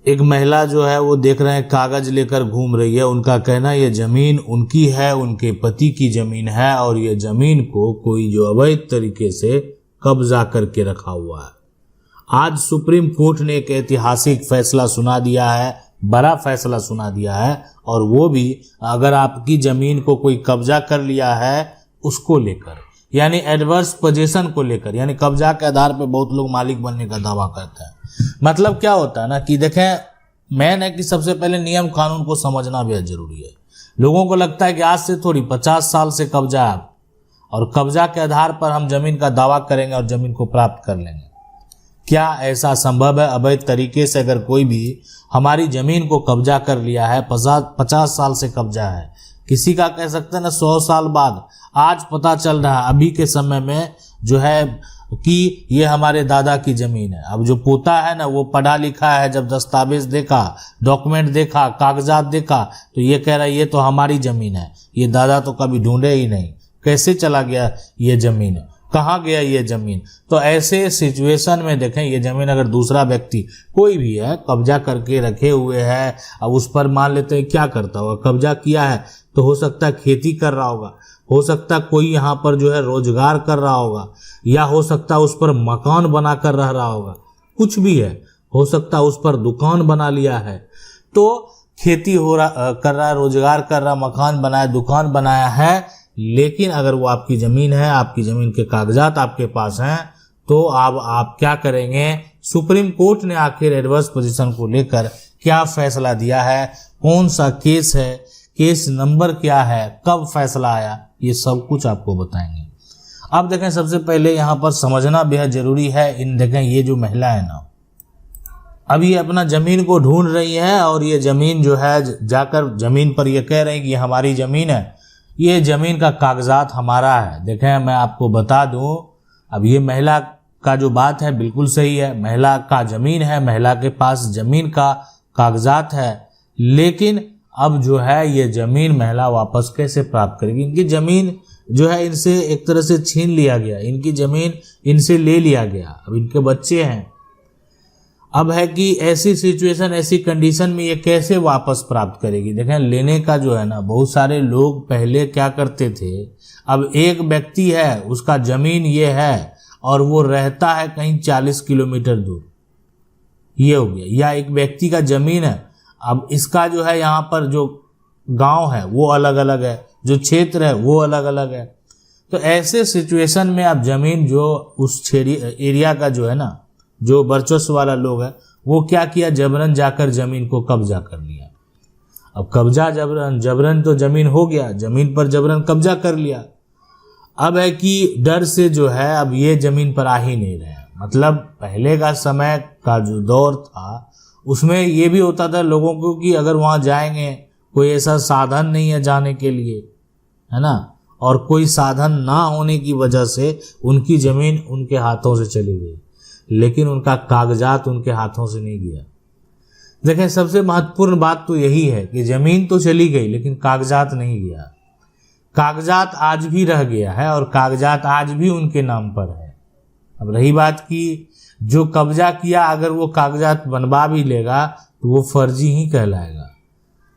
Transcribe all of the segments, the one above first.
एक महिला जो है वो देख रहे हैं कागज लेकर घूम रही है। उनका कहना ये जमीन उनकी है, उनके पति की जमीन है और ये जमीन को कोई जो अवैध तरीके से कब्जा करके रखा हुआ है। आज सुप्रीम कोर्ट ने एक ऐतिहासिक फैसला सुना दिया है, बड़ा फैसला सुना दिया है, और वो भी अगर आपकी जमीन को कोई कब्जा कर लिया है उसको लेकर, यानी एडवर्स पोजीशन को लेकर, यानी कब्जा के आधार पर बहुत लोग मालिक बनने का दावा करते हैं। मतलब क्या होता है ना कि देखें, मेन है कि सबसे पहले नियम कानून को समझना बेहद जरूरी है। लोगों को लगता है कि आज से थोड़ी 50 साल से कब्जा है और कब्जा के आधार पर हम जमीन का दावा करेंगे और जमीन को प्राप्त कर लेंगे। क्या ऐसा संभव है? अवैध तरीके से अगर कोई भी हमारी जमीन को कब्जा कर लिया है, 50 साल से कब्जा है, किसी का कह सकते हैं ना 100 साल बाद आज पता चल रहा है अभी के समय में जो है कि ये हमारे दादा की जमीन है। अब जो पोता है ना वो पढ़ा लिखा है, जब दस्तावेज देखा, डॉक्यूमेंट देखा, कागजात देखा तो ये कह रहा है ये तो हमारी जमीन है, ये दादा तो कभी ढूंढे ही नहीं, कैसे चला गया ये जमीन, कहाँ गया ये जमीन। तो ऐसे सिचुएशन में देखें, ये जमीन अगर दूसरा व्यक्ति कोई भी है कब्जा करके रखे हुए है, अब उस पर मान लेते हैं क्या करता होगा, कब्जा किया है तो हो सकता है खेती कर रहा होगा, हो सकता है कोई यहाँ पर जो है रोजगार कर रहा होगा, या हो सकता है उस पर मकान बनाकर रह रहा होगा, कुछ भी है, हो सकता है उस पर दुकान बना लिया है। तो खेती कर रहा है, रोजगार कर रहा, मकान बनाया, दुकान बनाया है, लेकिन अगर वो आपकी जमीन है, आपकी जमीन के कागजात आपके पास हैं, तो अब आप क्या करेंगे? सुप्रीम कोर्ट ने आखिर एडवर्स पोजीशन को लेकर क्या फैसला दिया है, कौन सा केस है, केस नंबर क्या है, कब फैसला आया, ये सब कुछ आपको बताएंगे। अब देखें, सबसे पहले यहाँ पर समझना बेहद जरूरी है। देखें ये जो महिला है ना, अब ये अपना जमीन को ढूंढ रही है और ये जमीन जो है जाकर जमीन पर ये कह रही है कि हमारी जमीन है, ये जमीन का कागजात हमारा है। देखें मैं आपको बता दूं, अब ये महिला का जो बात है बिल्कुल सही है, महिला का जमीन है, महिला के पास जमीन का कागजात है, लेकिन अब जो है ये जमीन महिला वापस कैसे प्राप्त करेगी? इनकी जमीन जो है इनसे एक तरह से छीन लिया गया, इनकी जमीन इनसे ले लिया गया, अब इनके बच्चे हैं। अब है कि ऐसी सिचुएशन, ऐसी कंडीशन में ये कैसे वापस प्राप्त करेगी? देखें लेने का जो है ना, बहुत सारे लोग पहले क्या करते थे, अब एक व्यक्ति है उसका जमीन ये है और वो रहता है कहीं 40 किलोमीटर दूर, ये हो गया, या एक व्यक्ति का जमीन है, अब इसका जो है यहाँ पर जो गांव है वो अलग अलग है, जो क्षेत्र है वो अलग अलग है। तो ऐसे सिचुएशन में अब जमीन जो उस एरिया का जो है ना, जो वर्चस्व वाला लोग है, वो क्या किया, जबरन जाकर जमीन को कब्जा कर लिया। अब कब्जा जबरन तो जमीन हो गया, जमीन पर जबरन कब्जा कर लिया। अब है कि डर से जो है अब ये जमीन पर आ ही नहीं रहे। मतलब पहले का समय का जो दौर था उसमें ये भी होता था लोगों को कि अगर वहाँ जाएंगे, कोई ऐसा साधन नहीं है जाने के लिए, है ना, और कोई साधन ना होने की वजह से उनकी जमीन उनके हाथों से चली गई, लेकिन उनका कागजात उनके हाथों से नहीं गया। देखें सबसे महत्वपूर्ण बात तो यही है कि जमीन तो चली गई लेकिन कागजात नहीं गया। कागजात आज भी रह गया है और कागजात आज भी उनके नाम पर है। अब रही बात कि जो कब्जा किया अगर वो कागजात बनवा भी लेगा तो वो फर्जी ही कहलाएगा,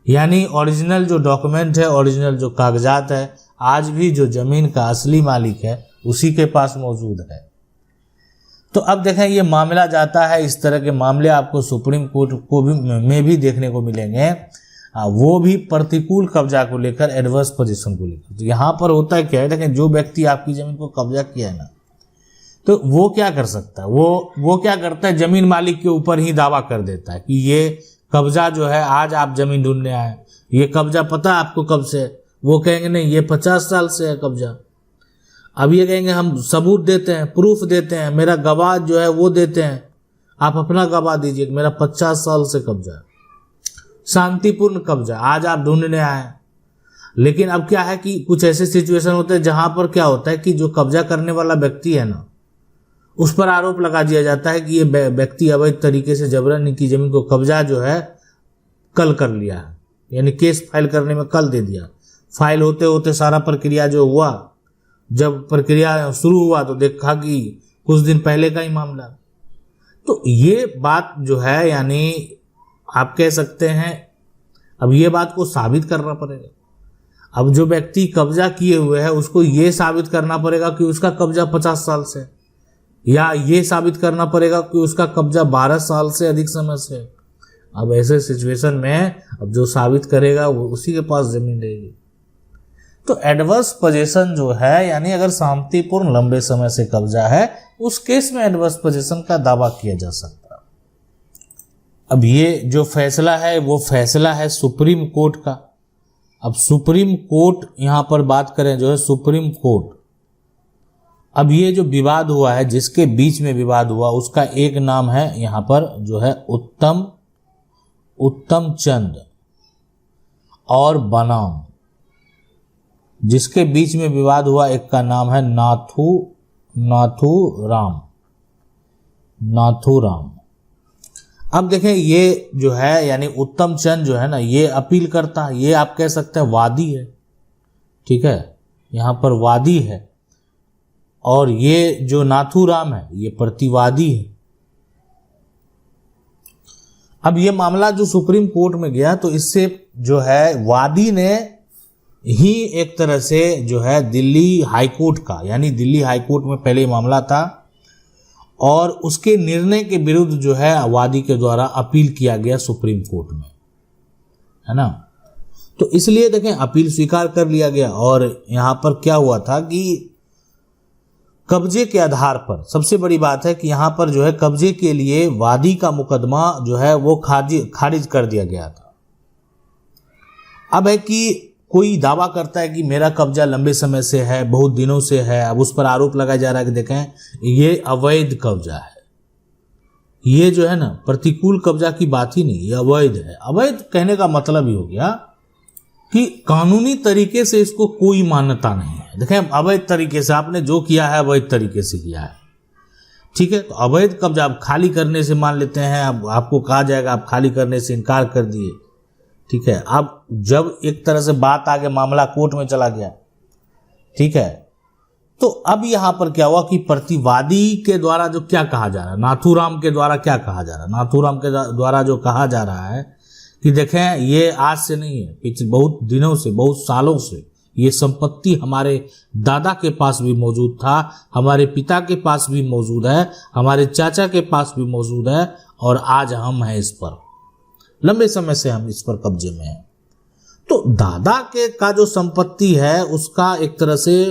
यानी ओरिजिनल जो डॉक्यूमेंट है, ओरिजिनल जो कागजात है, आज भी जो जमीन का असली मालिक है उसी के पास मौजूद है। तो अब देखें ये मामला जाता है, इस तरह के मामले आपको सुप्रीम कोर्ट को में भी देखने को मिलेंगे, वो भी प्रतिकूल कब्जा को लेकर, एडवर्स पोजीशन को लेकर। तो यहाँ पर होता है क्या है, देखें जो व्यक्ति आपकी जमीन को कब्जा किया है ना, तो वो क्या कर सकता है, वो क्या करता है, जमीन मालिक के ऊपर ही दावा कर देता है कि ये कब्जा जो है, आज आप जमीन ढूंढने आए, ये कब्जा पता है आपको कब से? वो कहेंगे नहीं ये 50 साल से है कब्जा। अब ये कहेंगे हम सबूत देते हैं, प्रूफ देते हैं, मेरा गवाह जो है वो देते हैं, आप अपना गवाह दीजिए, मेरा 50 साल से कब्जा है, शांतिपूर्ण कब्जा, आज आप ढूंढने आए। लेकिन अब क्या है कि कुछ ऐसे सिचुएशन होते हैं जहां पर क्या होता है कि जो कब्जा करने वाला व्यक्ति है ना, उस पर आरोप लगा दिया जाता है कि ये व्यक्ति अवैध तरीके से जबरन इनकी जमीन को कब्जा जो है कल कर लिया है, यानी केस फाइल करने में कल दे दिया। फाइल होते होते सारा प्रक्रिया जो हुआ, जब प्रक्रिया शुरू हुआ तो देखा कि कुछ दिन पहले का ही मामला। तो ये बात जो है, यानी आप कह सकते हैं अब ये बात को साबित करना पड़ेगा। अब जो व्यक्ति कब्जा किए हुए है उसको ये साबित करना पड़ेगा कि उसका कब्जा 50 साल से, या ये साबित करना पड़ेगा कि उसका कब्जा 12 साल से अधिक समय से। अब ऐसे सिचुएशन में अब जो साबित करेगा वो उसी के पास जमीन रहेगी। तो एडवर्स पोजीशन जो है, यानी अगर शांतिपूर्ण लंबे समय से कब्जा है, उस केस में एडवर्स पोजीशन का दावा किया जा सकता है। अब ये जो फैसला है वो फैसला है सुप्रीम कोर्ट का। अब सुप्रीम कोर्ट यहां पर बात करें जो है सुप्रीम कोर्ट, अब ये जो विवाद हुआ है, जिसके बीच में विवाद हुआ, उसका एक नाम है यहां पर जो है उत्तम चंद और बनाम। जिसके बीच में विवाद हुआ एक का नाम है नाथू राम। अब देखें ये जो है यानी उत्तम चंद जो है ना, ये अपील करता है, ये आप कह सकते हैं वादी है, ठीक है, यहां पर वादी है। और ये जो नाथू राम है ये प्रतिवादी है। अब ये मामला जो सुप्रीम कोर्ट में गया तो इससे जो है वादी ने ही एक तरह से जो है दिल्ली हाई कोर्ट का, यानी दिल्ली हाई कोर्ट में पहले मामला था और उसके निर्णय के विरुद्ध जो है वादी के द्वारा अपील किया गया सुप्रीम कोर्ट में, है ना। तो इसलिए देखें अपील स्वीकार कर लिया गया। और यहां पर क्या हुआ था कि कब्जे के आधार पर, सबसे बड़ी बात है कि यहां पर जो है कब्जे के लिए वादी का मुकदमा जो है वो खारिज कर दिया गया था। अब है कि कोई दावा करता है कि मेरा कब्जा लंबे समय से है, बहुत दिनों से है, अब उस पर आरोप लगाया जा रहा है कि देखें ये अवैध कब्जा है। ये जो है ना प्रतिकूल कब्जा की बात ही नहीं, ये अवैध है। अवैध कहने का मतलब ही हो गया कि कानूनी तरीके से इसको कोई मान्यता नहीं है। देखें अवैध तरीके से आपने जो किया है अवैध तरीके से किया है, ठीक है। तो अवैध कब्जा आप खाली करने से मान लेते हैं, अब आपको कहा जाएगा आप खाली करने से इनकार कर दिए, ठीक है। अब जब एक तरह से बात आगे मामला कोर्ट में चला गया, ठीक है, तो अब यहां पर क्या हुआ कि प्रतिवादी के द्वारा जो क्या कहा जा रहा है, नाथूराम के द्वारा क्या कहा जा रहा है, नाथूराम के द्वारा जो कहा जा रहा है कि देखें ये आज से नहीं है, पिछले बहुत दिनों से, बहुत सालों से ये संपत्ति हमारे दादा के पास भी मौजूद था, हमारे पिता के पास भी मौजूद है, हमारे चाचा के पास भी मौजूद है, और आज हम हैं इस पर, लंबे समय से हम इस पर कब्जे में हैं। तो दादा के का जो संपत्ति है उसका एक तरह से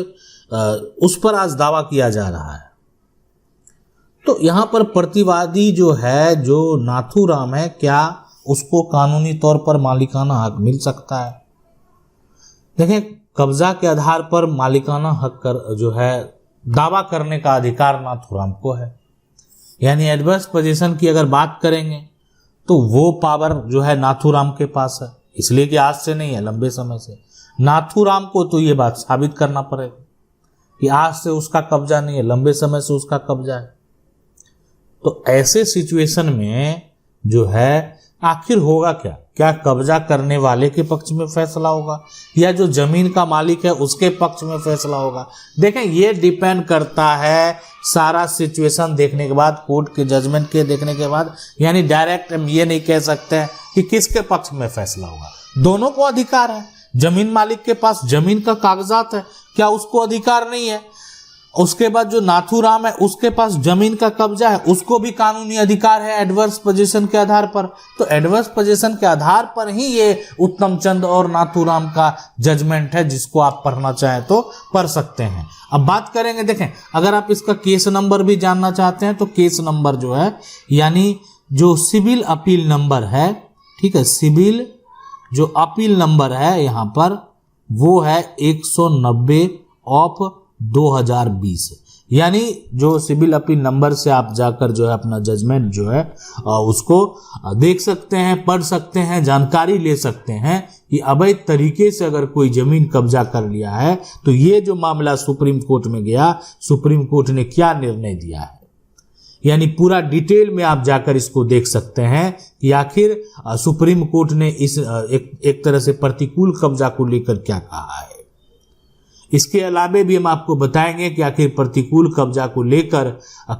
उस पर आज दावा किया जा रहा है। तो यहां पर प्रतिवादी जो है, जो नाथूराम है, क्या उसको कानूनी तौर पर मालिकाना हक मिल सकता है? देखें कब्जा के आधार पर मालिकाना हक जो है दावा करने का अधिकार नाथूराम को है। यानी एडवर्स पोजीशन की अगर बात करेंगे तो वो पावर जो है नाथूराम के पास है, इसलिए कि आज से नहीं है, लंबे समय से। नाथूराम को तो ये बात साबित करना पड़ेगा कि आज से उसका कब्जा नहीं है, लंबे समय से उसका कब्जा है। तो ऐसे सिचुएशन में जो है आखिर होगा क्या? क्या कब्जा करने वाले के पक्ष में फैसला होगा या जो जमीन का मालिक है उसके पक्ष में फैसला होगा? देखें ये डिपेंड करता है सारा सिचुएशन देखने के बाद, कोर्ट के जजमेंट के देखने के बाद। यानी डायरेक्ट हम ये नहीं कह सकते हैं कि किसके पक्ष में फैसला होगा। दोनों को अधिकार है। जमीन मालिक के पास जमीन का कागजात है, क्या उसको अधिकार नहीं है? उसके बाद जो नाथूराम है उसके पास जमीन का कब्जा है, उसको भी कानूनी अधिकार है एडवर्स पोजीशन के आधार पर। तो एडवर्स पोजीशन के आधार पर ही ये उत्तम चंद और नाथूराम का जजमेंट है, जिसको आप पढ़ना चाहें तो पढ़ सकते हैं। अब बात करेंगे, देखें अगर आप इसका केस नंबर भी जानना चाहते हैं तो केस नंबर जो है यानी जो सिविल अपील नंबर है, ठीक है, सिविल जो अपील नंबर है यहाँ पर वो है 190 ऑफ 2020। यानी जो सिविल अपील नंबर से आप जाकर जो है अपना जजमेंट जो है उसको देख सकते हैं, पढ़ सकते हैं, जानकारी ले सकते हैं कि अवैध तरीके से अगर कोई जमीन कब्जा कर लिया है तो ये जो मामला सुप्रीम कोर्ट में गया, सुप्रीम कोर्ट ने क्या निर्णय दिया है। यानी पूरा डिटेल में आप जाकर इसको देख सकते हैं कि आखिर सुप्रीम कोर्ट ने इस एक तरह से प्रतिकूल कब्जा को लेकर क्या कहा है। इसके अलावे भी हम आपको बताएंगे कि आखिर प्रतिकूल कब्जा को लेकर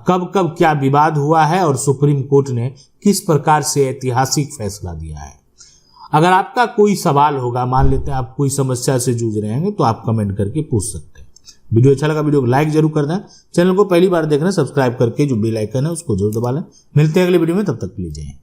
कब कब क्या विवाद हुआ है और सुप्रीम कोर्ट ने किस प्रकार से ऐतिहासिक फैसला दिया है। अगर आपका कोई सवाल होगा, मान लेते हैं आप कोई समस्या से जूझ रहे हैं, तो आप कमेंट करके पूछ सकते हैं। वीडियो अच्छा लगा वीडियो को लाइक जरूर कर दें। चैनल को पहली बार देख रहे हैं सब्सक्राइब करके जो बेल आइकन है उसको जरूर दबा लें। मिलते हैं अगले वीडियो में, तब तक के लिए जय हिंद।